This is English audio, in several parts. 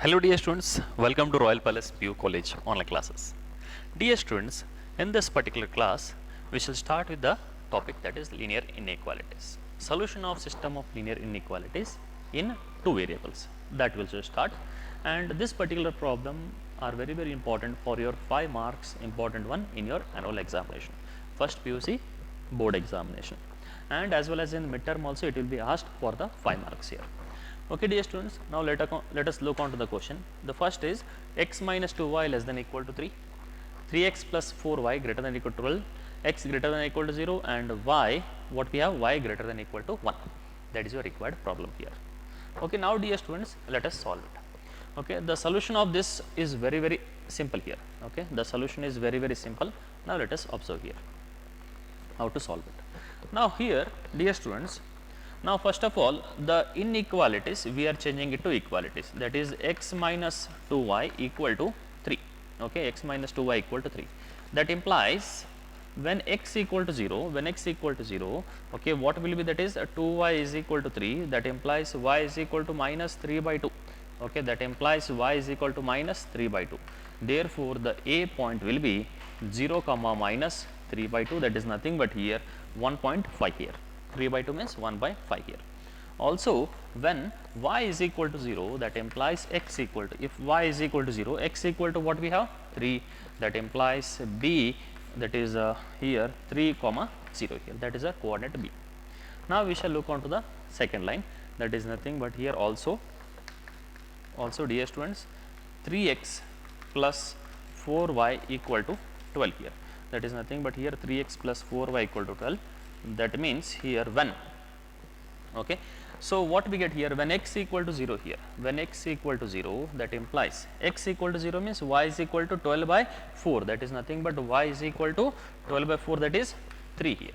Hello dear students, welcome to Royal Palace PU College online classes. Dear students, in this particular class, we shall start with the topic that is linear inequalities. Solution of system of linear inequalities in two variables. That will start, and this particular problem are very important for your 5 marks important one in your annual examination. First PUC board examination, and as well as in midterm also it will be asked for the 5 marks here. Okay dear students, now let us look on to the question. The first is x minus 2y less than equal to 3, 3x plus 4y greater than equal to 12, x greater than equal to 0, and y, what we have, y greater than equal to 1. That is your required problem here. Okay, now dear students, let us solve it. Okay, the solution of this is very simple here. Okay, the solution is very simple. Now let us observe here how to solve it. Now here dear students, now first of all the inequalities we are changing it to equalities, that is x minus 2y equal to 3. Okay, x minus 2y equal to 3. That implies when x equal to 0, okay, what will be, that is 2y is equal to 3, that implies y is equal to minus 3 by 2. Okay, that implies y is equal to minus 3 by 2. Therefore, the A point will be 0 comma minus 3 by 2, that is nothing but here 1.5 here. 3 by 2 means 1 by 5 here. Also, when y is equal to 0, that implies x equal to, if y is equal to 0, x equal to what we have, 3, that implies b, that is here 3 comma 0 here, that is a coordinate b. Now we shall look on to the second line, that is nothing but here also dear students, 3x plus 4y equal to 12 here, that is nothing but here 3x plus 4y equal to 12. That means here when, okay, so what we get here, when x equal to 0 here, when x equal to 0, that implies x equal to 0 means y is equal to 12 by 4, that is nothing but y is equal to 12 by 4, that is 3 here.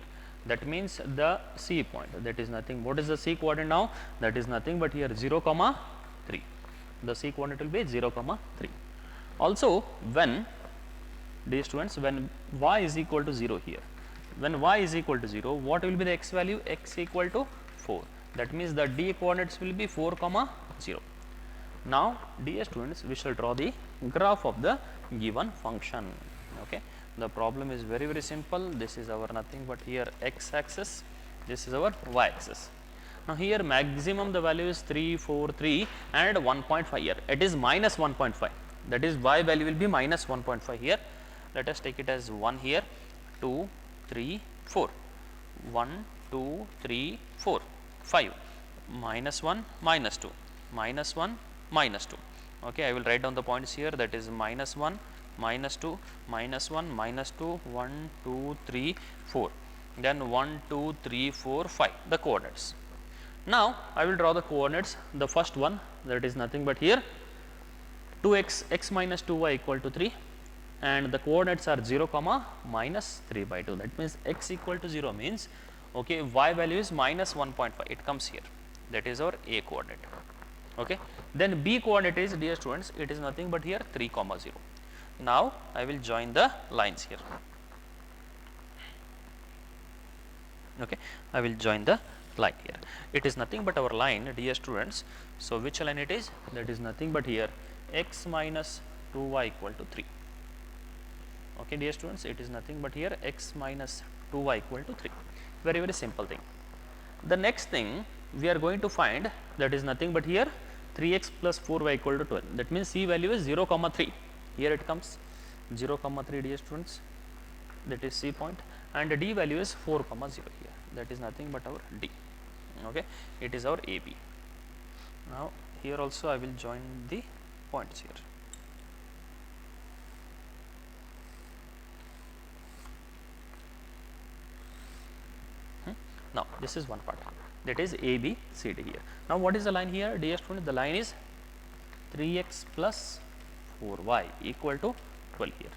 That means the C point, that is nothing, what is the C coordinate now, that is nothing but here 0 comma 3, the C coordinate will be 0 comma 3. Also when, dear students, when y is equal to 0 here, when y is equal to 0, what will be the x value, x equal to 4, that means the d coordinates will be 4 comma 0. Now dear students, we shall draw the graph of the given function. Okay, the problem is very simple. This is our nothing but here x axis, this is our y axis. Now here maximum the value is 3, 4, 3 and 1.5 here, it is minus 1.5, that is y value will be minus 1.5 here. Let us take it as 1 here, 2, 3, 4, 1, 2, 3, 4, 5, minus 1, minus 2, minus 1, minus 2. Okay, I will write down the points here, that is minus 1, minus 2, minus 1, minus 2, 1, 2, 3, 4, then 1, 2, 3, 4, 5, the coordinates. Now I will draw the coordinates. The first one, that is nothing but here 2x, x minus 2y equal to 3, and the coordinates are 0 comma minus 3 by 2, that means x equal to 0 means, okay, y value is minus 1.5, it comes here, that is our A coordinate. Okay, then B coordinate is, dear students, it is nothing but here 3 comma 0. Now I will join the lines here. Okay, I will join the line here, it is nothing but our line, dear students. So which line it is, that is nothing but here x minus 2y equal to 3. Okay, dear students, it is nothing but here x minus 2y equal to 3. Very simple thing. The next thing we are going to find, that is nothing but here 3x plus 4y equal to 12. That means C value is 0 comma 3. Here it comes 0 comma 3, dear students, that is C point, and D value is 4 comma 0 here. That is nothing but our D. Okay, it is our AB. Now here also I will join the points here. Now this is one part, that is A, B, C, D here. Now what is the line here, dear student? The line is 3x plus 4y equal to 12 here.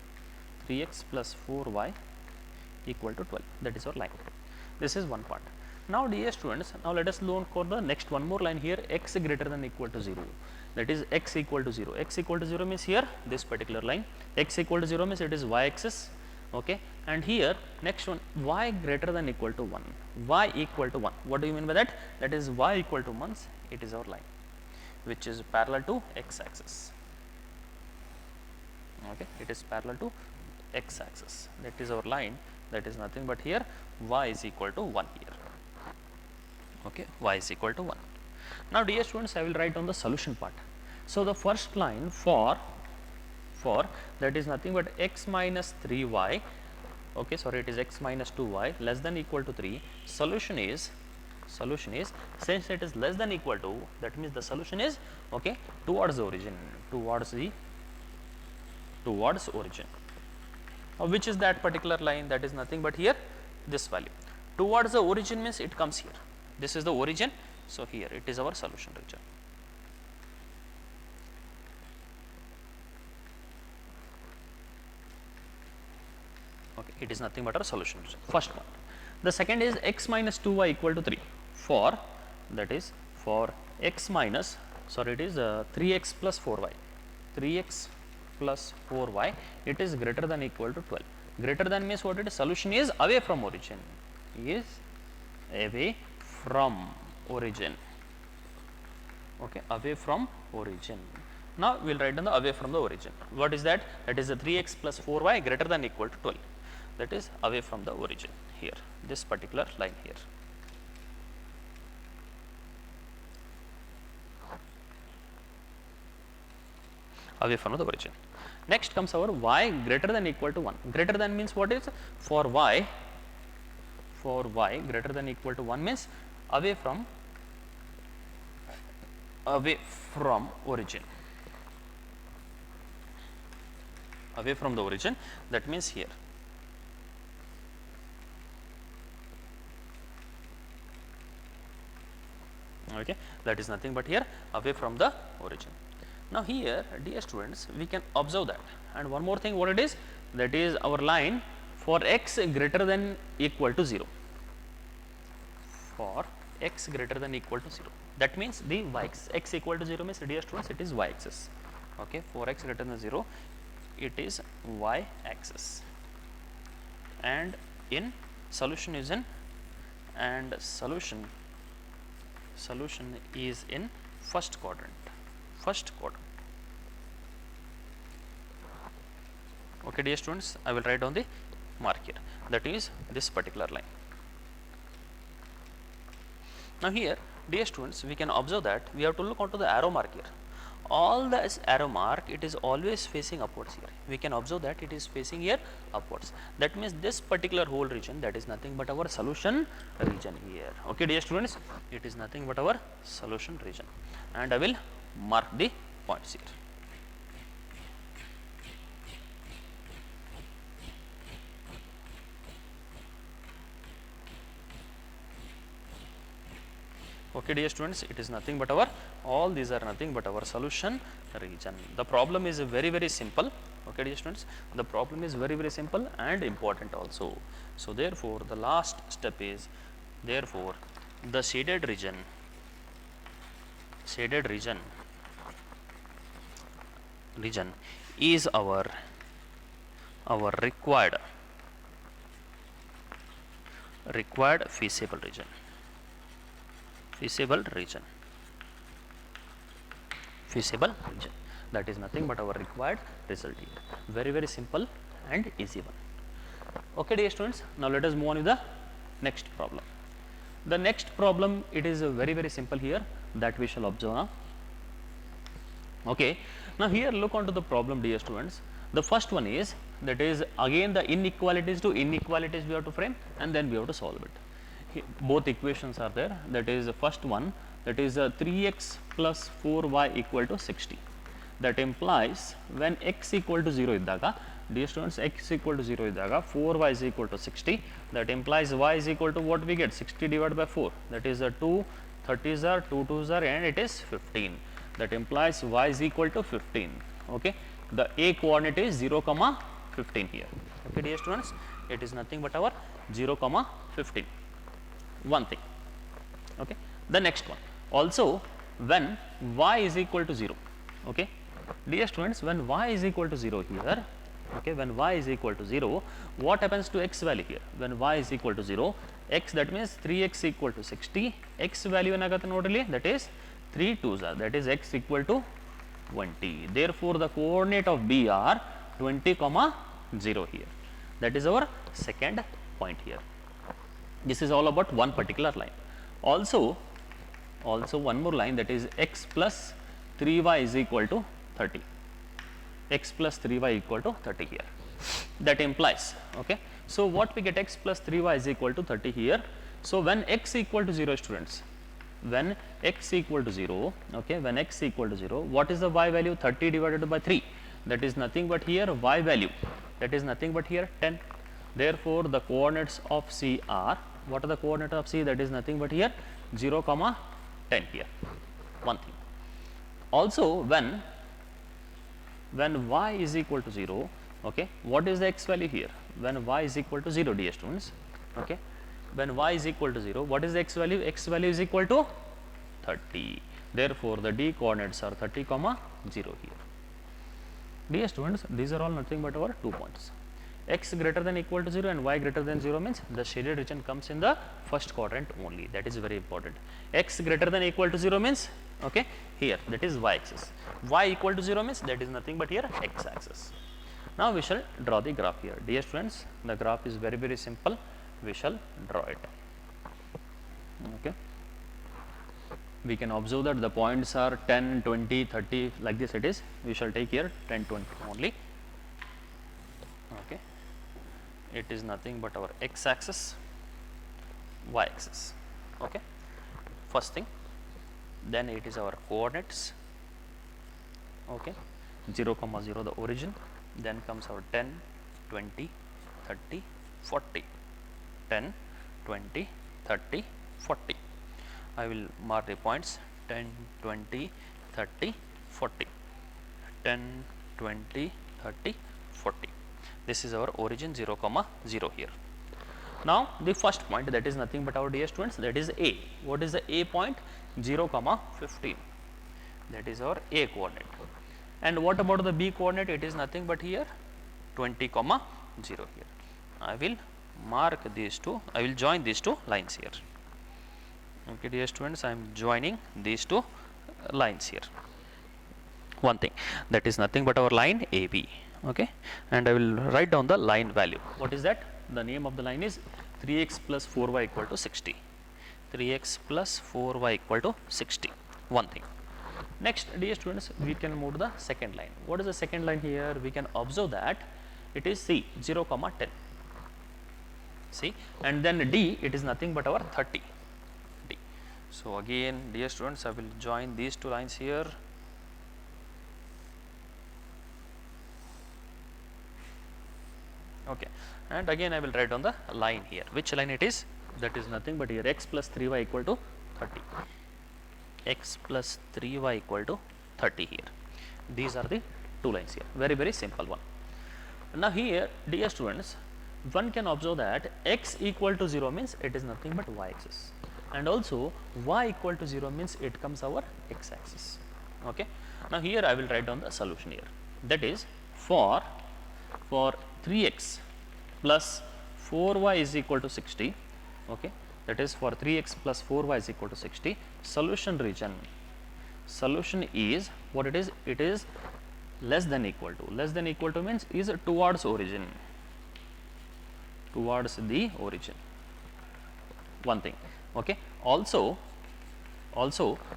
3x plus 4y equal to 12. That is our line. This is one part. Now dear students, now let us look for the next one more line here, x greater than equal to 0. That is x equal to 0. X equal to 0 means here this particular line. X equal to 0 means it is y axis. Okay, and here next one, y greater than equal to 1, y equal to 1. What do you mean by that? That is y equal to 1, it is our line. which is parallel to x axis. Okay, it is parallel to x axis. That is our line. That is nothing but here y is equal to 1 here. Okay, y is equal to 1. Now, dear students, I will write on the solution part. So, the first line for that is nothing but x minus 3y, okay, sorry, it is x minus 2y less than equal to 3. Solution is since it is less than equal to, that means the solution is, okay, towards the origin, towards origin. Which is that particular line? That is nothing but here this value. Towards the origin means it comes here. This is the origin. So, here it is our solution region. Okay, it is nothing but our solution region. First one. The second is x minus 2y equal to 3 for, that is for x minus, sorry, it is 3x plus 4y. 3x plus 4y, it is greater than equal to 12. Greater than means what it is? Solution is away from origin. Is away from origin. Okay, away from origin. Now, we will write down the away from the origin. What is that? That is the 3x plus 4y greater than equal to 12. That is away from the origin here, this particular line here. Away from the origin. Next comes our y greater than equal to 1. Greater than means what is? For y greater than equal to 1 means away from origin. Away from the origin, that means here. Okay, that is nothing but here away from the origin. Now, here, dear students, we can observe that, and one more thing, what it is? That is our line for x greater than equal to 0. For x greater than equal to 0. That means the y axis. X equal to 0 means, dear students, it is y axis. Okay, for x greater than 0, it is y axis. And in solution is in, and solution is in first quadrant. Okay, dear students, I will write down the mark here, that is this particular line. Now, here, dear students, we can observe that we have to look onto the arrow mark here. All the arrow mark, it is always facing upwards here. We can observe that it is facing here upwards. That means this particular whole region, that is nothing but our solution region here. Okay, dear students, it is nothing but our solution region, and I will mark the points here. Okay, dear students, it is nothing but our, all these are nothing but our solution region. The problem is very, very simple. Okay, dear students, the problem is very, very simple and important also. So, therefore, the last step is, therefore, the shaded region is our required feasible region. That is nothing but our required result here. Very, very simple and easy one. Okay, dear students, now let us move on with the next problem. The next problem, it is very, very simple here, that we shall observe now. Okay, now here look onto the problem, dear students. The first one is, that is again the inequalities to inequalities we have to frame, and then we have to solve it. Both equations are there. That is the first one, that is 3x plus 4y equal to 60. That implies when x equal to 0 iddaga, dear students, x equal to 0 iddaga 4y is equal to 60. That implies y is equal to what we get, 60 divided by 4, that is 2 30s are, 2 2s are, and it is 15. That implies y is equal to 15. Okay, the a coordinate is 0 comma 15 here. Okay, dear students, it is nothing but our 0 comma 15. One thing. Okay, the next one, also when y is equal to 0. Okay, dear students, when y is equal to 0 here, okay, when y is equal to 0, what happens to x value here? When y is equal to 0, x, that means 3x equal to 60, x value ಏನಾಗುತ್ತೆ ನೋಡ್ರಿ, that is 3 2s are, that is x equal to 20. Therefore, the coordinate of B are 20 comma 0 here. That is our second point here. This is all about one particular line. Also one more line, that is x plus 3y is equal to 30. X plus 3y equal to 30 here. That implies, okay. So, what we get, x plus 3y is equal to 30 here. So, when x equal to 0, students, when x equal to 0, okay, when x equal to 0, what is the y value? 30 divided by 3, that is nothing but here y value, that is nothing but here 10. Therefore, the coordinates of C are, what are the coordinates of C? That is nothing but here 0 comma 10 here. One thing. Also, when y is equal to 0, okay, what is the x value here? When y is equal to 0, dear students, okay, when y is equal to 0, what is the x value? X value is equal to 30. Therefore, the D coordinates are 30 comma 0 here. Dear students, these are all nothing but our 2 points. X greater than equal to 0 and y greater than 0 means the shaded region comes in the first quadrant only. That is very important. X greater than equal to 0 means, okay, here, that is y axis. Y equal to 0 means that is nothing but here x axis. Now, we shall draw the graph here. Dear students, the graph is very, very simple. We shall draw it. Okay. We can observe that the points are 10, 20, 30, like this it is. We shall take here 10, 20 only. Okay. It is nothing but our x axis, y axis. Okay. First thing, then it is our coordinates. Okay. 0 comma 0 the origin, then comes our 10, 20, 30, 40. 10, 20, 30, 40. I will mark the points 10, 20, 30, 40. 10, 20, 30, 40. This is our origin 0 comma 0 here. Now, the first point, that is nothing but our dear students, that is A. What is the A point? 0 comma 15. That is our A coordinate. And what about the B coordinate? It is nothing but here 20 comma 0 here. I will mark these two, I will join these two lines here. Okay, dear students, I am joining these two lines here. One thing, that is nothing but our line AB. Okay, and I will write down the line value. What is that? The name of the line is 3x plus 4y equal to 60. 3x plus 4y equal to 60. One thing. Next, dear students, we can move to the second line. What is the second line here? We can observe that it is C, 0 comma 10. See, and then D, it is nothing but our 30 D. So, again, dear students, I will join these two lines here. Okay, and again I will write on the line here. Which line it is? That is nothing but here x plus 3y equal to 30. X plus 3y equal to 30 here. These are the two lines here. Very, very simple one. Now, here, dear students, one can observe that x equal to 0 means it is nothing but y axis, and also y equal to 0 means it comes our x axis. Okay. Now, here I will write down the solution here. That is for 3x plus 4y is equal to 60. Okay. That is for 3x plus 4y is equal to 60. Solution region. Solution is what it is? It is less than equal to. Less than equal to means is towards origin. Towards the origin. One thing. Okay. Also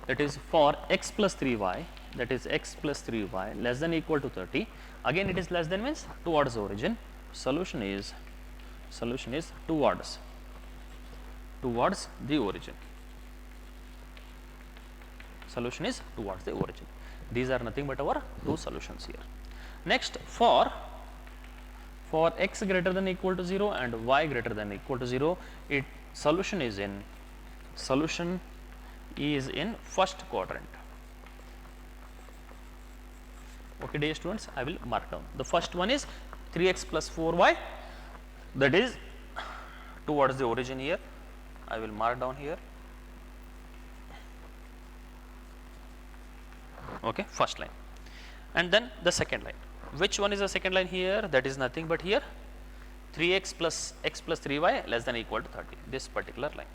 that is for x plus 3y, that is x plus 3y less than equal to 30. Again it is less than means towards origin. Solution is towards the origin. Solution is towards the origin. These are nothing but our two solutions here. Next, for x greater than equal to 0 and y greater than equal to 0, solution is in first quadrant. Okay, dear students, I will mark down. The first one is 3x plus 4y, that is towards the origin here. I will mark down here. Okay, first line. And then the second line. Which one is the second line here? That is nothing but here 3x plus x plus 3y less than equal to 30. This particular line.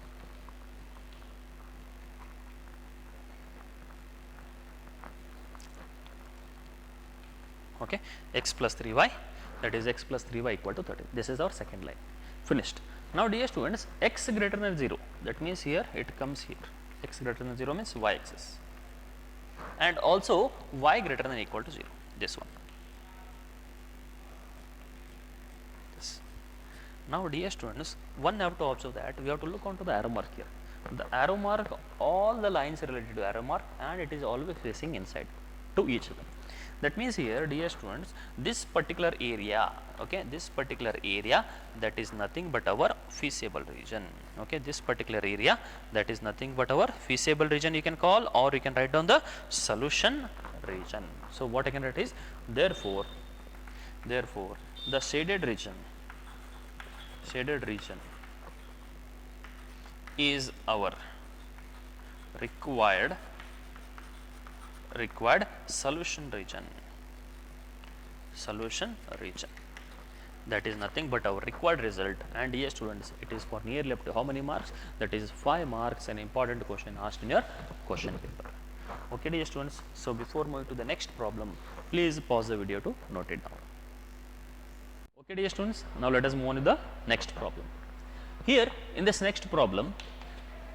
Okay, x plus 3y, that is x plus 3y equal to 30. This is our second line. Finished. Now dear students, x greater than 0, that means here it comes here. X greater than 0 means y axis, and also y greater than or equal to 0, this one. This. Now dear students, one have to observe that we have to look onto the arrow mark here. The arrow mark, all the lines are related to arrow mark, and it is always facing inside to each other. That means here, dear students, this particular area, okay, this particular area, that is nothing but our feasible region. Okay, this particular area, that is nothing but our feasible region you can call, or you can write down the solution region. So what I can write is, therefore the shaded region is our required solution region. That is nothing but our required result. And yes students, it is for nearly up to how many marks? That is 5 marks, an important question asked in your question paper. Okay dear students, so before moving to the next problem, please pause the video to note it down. Okay dear students, now let us move on to the next problem. Here in this next problem,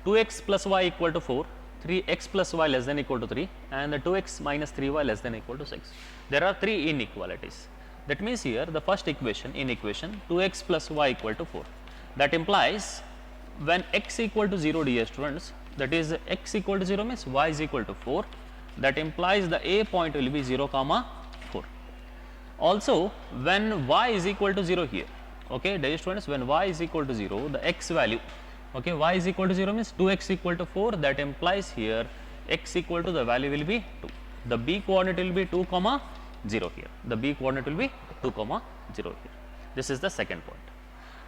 2x plus y equal to 4, 3x plus y less than or equal to 3, and the 2x minus 3y less than or equal to 6. There are 3 inequalities. That means here the first equation, in equation 2x plus y equal to 4. That implies when x equal to 0, dear students, that is x equal to 0 means y is equal to 4. That implies the a point will be 0 comma 4. Also when y is equal to 0 here, okay dear students, when y is equal to 0, the x value, okay, y is equal to 0 means 2x equal to 4, that implies here x equal to the value will be 2. The b coordinate will be 2 comma 0 here. The b coordinate will be 2 comma 0 here. This is the second point.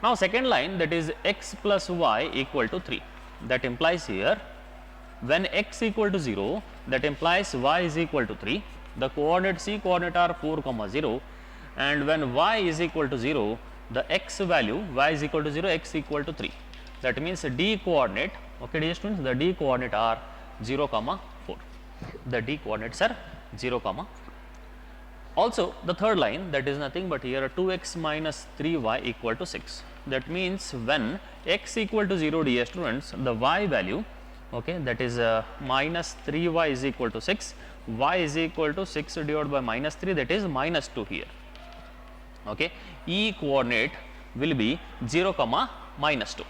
Now second line, that is x plus y equal to 3. That implies here when x equal to 0, that implies y is equal to 3. The coordinate c coordinate are 4 comma 0, and when y is equal to 0, the x value, y is equal to 0, x equal to 3. That means d coordinate, okay dear students, the d coordinate are 0 comma 4. The d coordinates are 0 comma 4. Also the third line, that is nothing but here 2x minus 3y equal to 6. That means when x equal to 0, dear students, the y value, okay, that is minus 3y is equal to 6, y is equal to 6 divided by minus 3, that is minus 2 here. Okay, e coordinate will be 0 comma minus 2.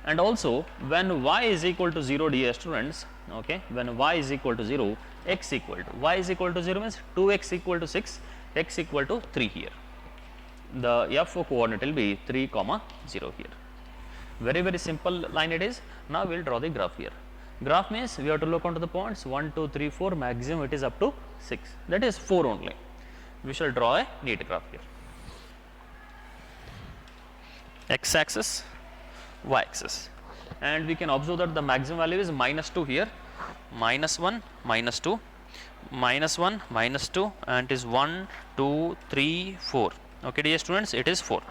And also when y is equal to 0, dear students, okay, when y is equal to 0, x equal to, y is equal to 0 means 2x equal to 6, x equal to 3 here. The f coordinate will be 3 comma 0 here. Very simple line it is. Now we will draw the graph here. Graph means we have to look onto the points 1, 2, 3, 4, maximum it is up to 6, that is 4 only. We shall draw a neat graph here. X axis, y axis, and we can observe that the maximum value is minus 2 here, minus 1, minus 2, minus 1, minus 2, and it is 1, 2, 3, 4. Okay dear students, it is 4.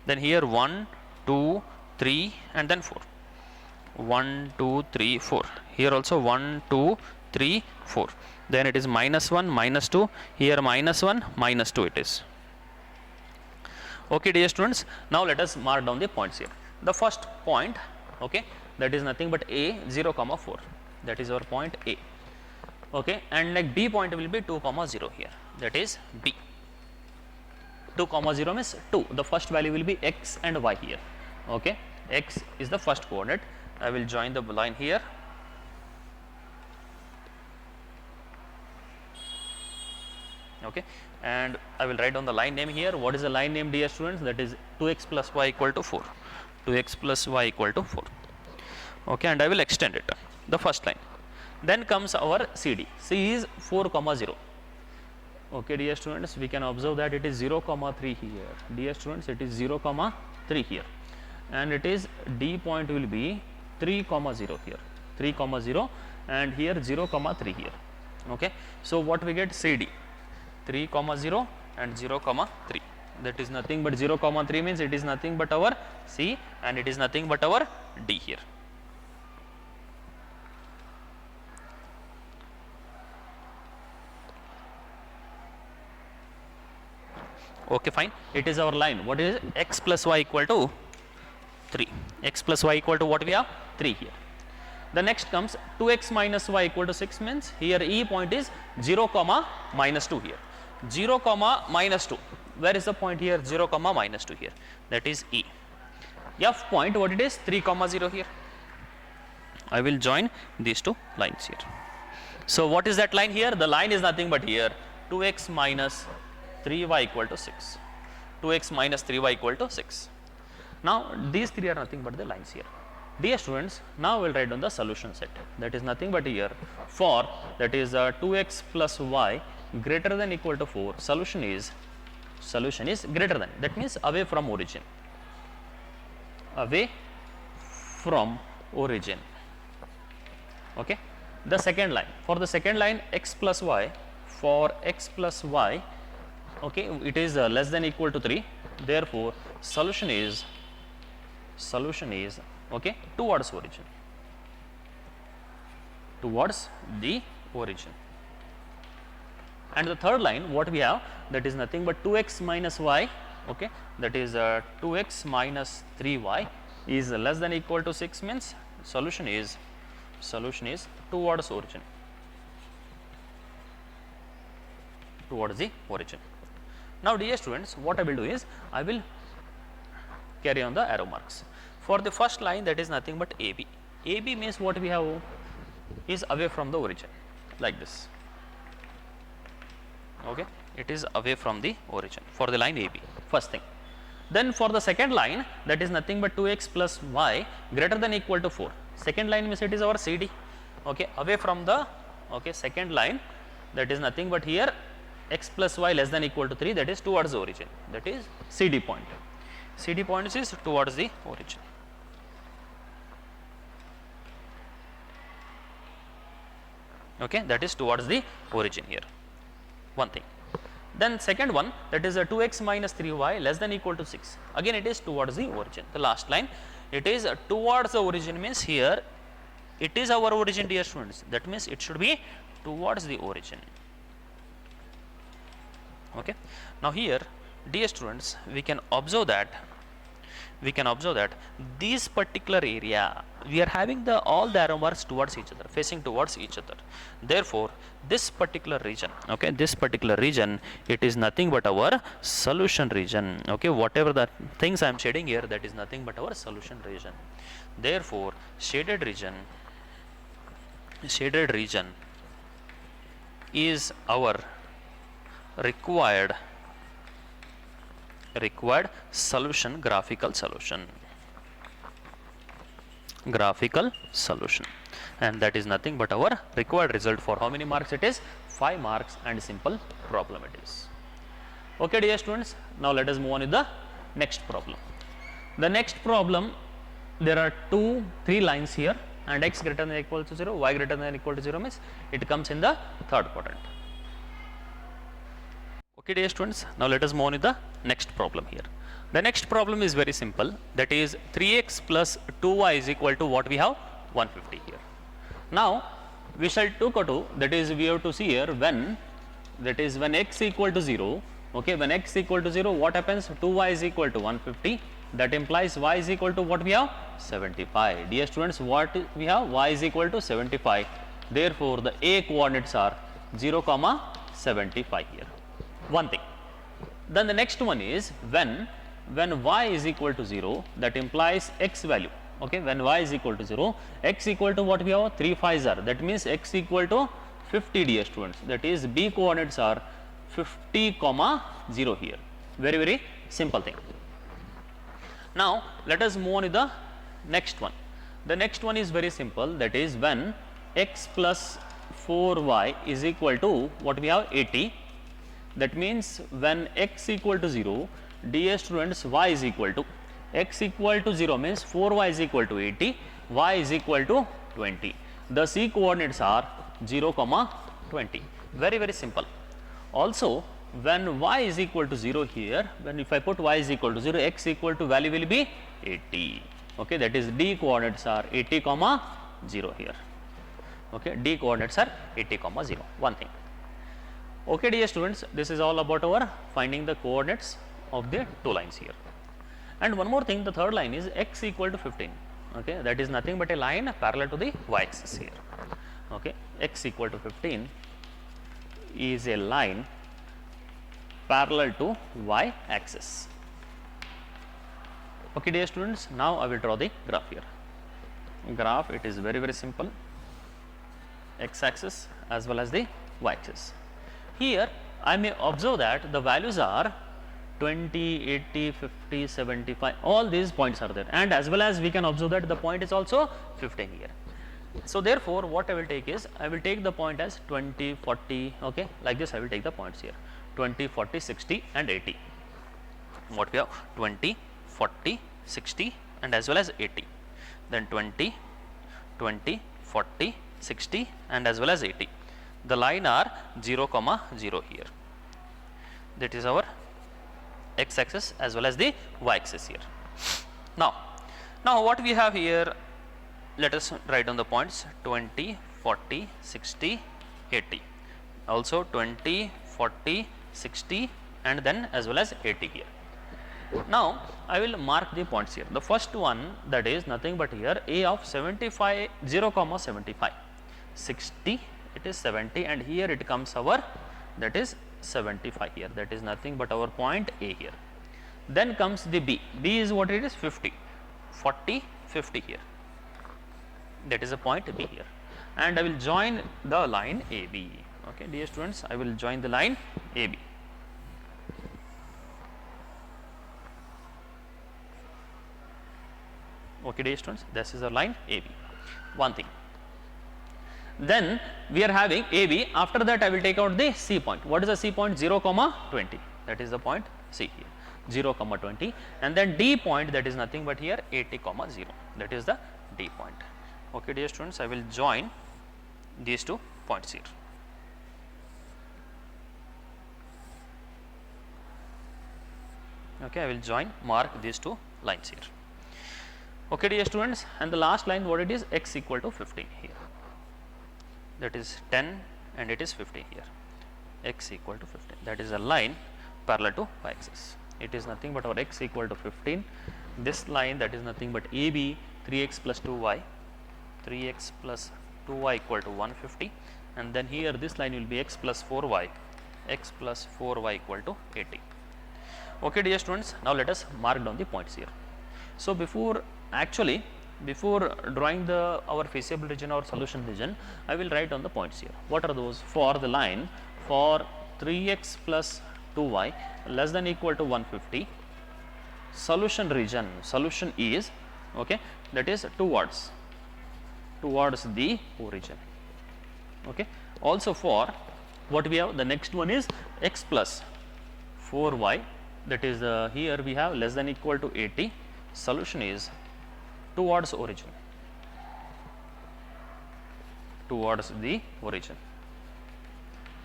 Then here 1, 2, 3, and then 4. 1, 2, 3, 4. Here also 1, 2, 3, 4. Then it is minus 1, minus 2. Here minus 1, minus 2 it is. Okay dear students, now let us mark down the points here. The first point, okay, that is nothing but a 0 comma 4. That is our point A. Okay, and like B point will be 2 comma 0 here. That is B. 2 comma 0 means 2. The first value will be x and y here. Okay, x is the first coordinate. I will join the line here. Okay, and I will write down the line name here. What is the line name, dear students? That is 2x plus y equal to 4. 2x plus y equal to 4. Okay, and I will extend it, the first line. Then comes our CD. C is 4 comma 0. Okay dear students, we can observe that it is 0 comma 3 here. Dear students, it is 0 comma 3 here, and it is D point will be 3 comma 0 here, 3 comma 0, and here 0 comma 3 here. Okay, so what we get? CD 3 comma 0 and 0 comma 3. That is nothing but 0 comma 3 means it is nothing but our C, and it is nothing but our D here. Okay, fine. It is our line. What is it? X plus y equal to 3. X plus y equal to what we have? 3 here. The next comes 2x minus y equal to 6 means here E point is 0 comma minus 2 here. 0 comma minus 2. Where is the point here? 0 comma minus 2 here. That is E. F point, what it is? 3 comma 0 here. I will join these two lines here. So what is that line here? The line is nothing but here 2x minus 3y equal to 6. 2x minus 3y equal to 6. Now these three are nothing but the lines here. Dear students, now we will write down the solution set. That is nothing but here for that is 2x plus y greater than equal to 4. Solution is greater than. That means away from origin. Away from origin. Okay. The second line, for the second line x plus y, for x plus y, okay, it is less than equal to 3. Therefore solution is okay towards origin, towards the origin. And the third line what we have, that is nothing but 2x minus y, okay, that is 2x minus 3y is less than equal to 6 means solution is towards origin, towards the origin. Now dear students, what I will do is I will carry on the arrow marks. For the first line, that is nothing but AB. AB means what we have is away from the origin, like this. Okay, it is away from the origin for the line AB, first thing. Then for the second line, that is nothing but 2x plus y greater than equal to 4. Second line means it is our CD, okay, away from the, okay, second line, that is nothing but here x plus y less than equal to 3, that is towards the origin, that is CD point. CD point is towards the origin. Okay, that is towards the origin here, one thing. Then second one, that is a 2x minus 3y less than equal to 6. Again it is towards the origin. The last line, it is towards the origin means here it is our origin, dear students. That means it should be towards the origin. Okay. Now here, dear students, we can observe that this particular area we are having all the arrow marks towards each other, facing towards each other. Therefore this particular region, okay, this particular region, it is nothing but our solution region. Okay, whatever the things I am shading here, that is nothing but our solution region. Therefore shaded region is our required solution, graphical solution, and that is nothing but our required result. For how many marks it is? 5 marks, and simple problem it is. Okay dear students, now let us move on with the next problem. The next problem, there are 3 lines here, and x greater than or equal to 0, y greater than or equal to 0 means it comes in the third quadrant. Okay dear students, now let us move on with the next problem here. The next problem is very simple, that is 3x plus 2y is equal to what we have? 150 here. Now we shall look to, that is we have to see here when, that is when x equal to 0, okay, when x equal to 0 what happens? 2y is equal to 150, that implies y is equal to what we have? 75. Dear students, what we have? Y is equal to 75. Therefore the A coordinates are 0 comma 75 here. One thing. Then the next one is when y is equal to 0, that implies x value. Okay, when y is equal to 0, x equal to what we have? 3 5s are, that means x equal to 50, dear students. That is B coordinates are 50 comma 0 here. Very, very simple thing. Now let us move on with the next one. The next one is very simple, that is when x plus 4y is equal to what we have? 80. That means when x equal to 0, dear students, y is equal to, x equal to 0 means 4y is equal to 80, y is equal to 20. The C coordinates are 0 comma 20. Very, very simple. Also when y is equal to 0 here, when if I put y is equal to 0, x equal to value will be 80. Okay, that is D coordinates are 80 comma 0 here. Okay, D coordinates are 80 comma 0. One thing. Okay, dear students, this is all about our finding the coordinates of the two lines here. And one more thing, the third line is x equal to 15. Okay, that is nothing but a line parallel to the y-axis here. Okay, x equal to 15 is a line parallel to y-axis. Okay, dear students, now I will draw the graph here. Graph, it is very simple, x-axis as well as the y-axis. Here I may observe that the values are 20, 80, 50, 75, all these points are there, and as well as we can observe that the point is also 15 here. So therefore, what I will take is, I will take the point as 20, 40, okay, like this I will take the points here, 20, 40, 60 and 80. What we have, 20, 40, 60 and as well as 80. Then 20, 20, 40, 60 and as well as 80. The line are 0, 0 here. That is our x-axis as well as the y-axis here. Now what we have here, let us write down the points 20, 40, 60, 80. Also 20, 40, 60 and then as well as 80 here. Now I will mark the points here. The first one, that is nothing but here a of 75, 0, 75, 60, it is 70, and here it comes our, that is 75 here, that is nothing but our point A here. Then comes the B. B is what it is, 50, 40, 50 here, that is a point B here, and I will join the line AB. Okay, dear students, I will join the line AB. Okay, dear students, this is our line AB. One thing. Then we are having AB. After that, I will take out the C point. What is the C point? 0, 20. That is the point C here. 0, 20. And then D point, that is nothing but here 80, 0. That is the D point. Okay, dear students, I will join these two points here. Okay, I will join, mark these two lines here. Okay, dear students, and the last line, what it is, x equal to 15 here. That is 10 and it is 15 here, x equal to 15, that is a line parallel to y-axis. It is nothing but our x equal to 15. This line, that is nothing but AB, 3x plus 2y, 3x plus 2y equal to 150, and then here this line will be x plus 4y, x plus 4y equal to 80. Okay, dear students, now let us mark down the points here. So before drawing our feasible region or solution region, I will write down the points here. What are those? For the line, for 3x plus 2y less than equal to 150, solution region, solution is, okay, that is towards the origin. Okay. Also for what we have, the next one is x plus 4y, that is here we have less than equal to 80, solution is towards origin, towards the origin.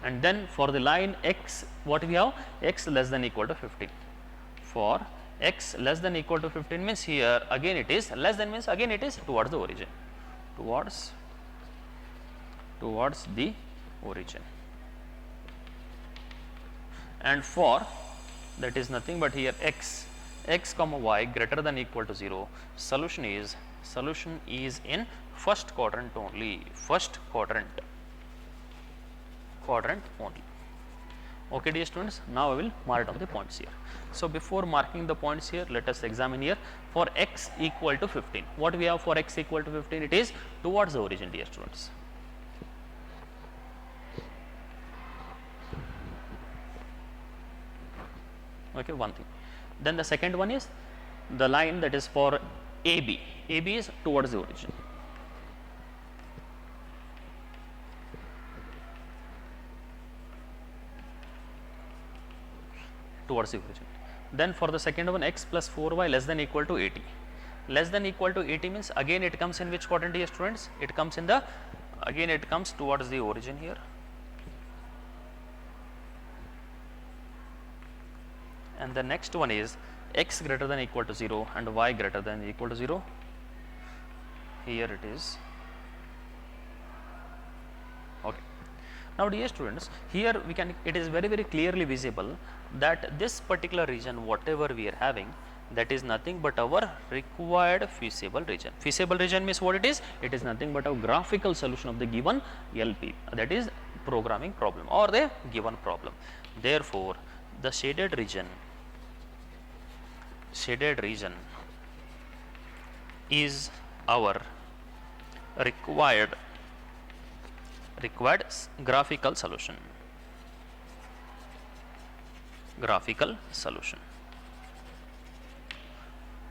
And then for the line x, what we have, x less than equal to 15. For x less than equal to 15 means here again it is less than, means again it is towards the origin, towards the origin. And for, that is nothing but here x comma y greater than equal to 0, solution is in first quadrant only, first quadrant only. Okay, dear students, now I will mark down the points here. So before marking the points here, let us examine here for x equal to 15. What we have for x equal to 15? It is towards the origin, dear students. Okay, one thing. Then the second one is the line that is for AB. AB is towards the origin. Towards the origin. Then for the second one, x plus 4y less than equal to 80. Less than equal to 80 means again it comes in which quadrant here, students? It comes in the, again it comes towards the origin here. And the next one is x greater than equal to 0 and y greater than equal to 0. Here it is. Okay. Now dear students, here we can, it is very clearly visible that this particular region whatever we are having, that is nothing but our required feasible region. Feasible region means what it is? It is nothing but a graphical solution of the given LP, that is programming problem or the given problem. Therefore, the shaded region is our required graphical solution.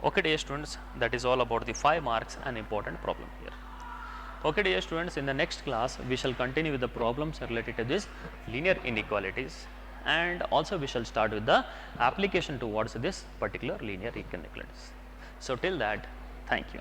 Okay dear students, that is all about the 5 marks and important problem here. Okay dear students, in the next class we shall continue with the problems related to this linear inequalities, and also we shall start with the application towards this particular linear inequalities. So till that, thank you.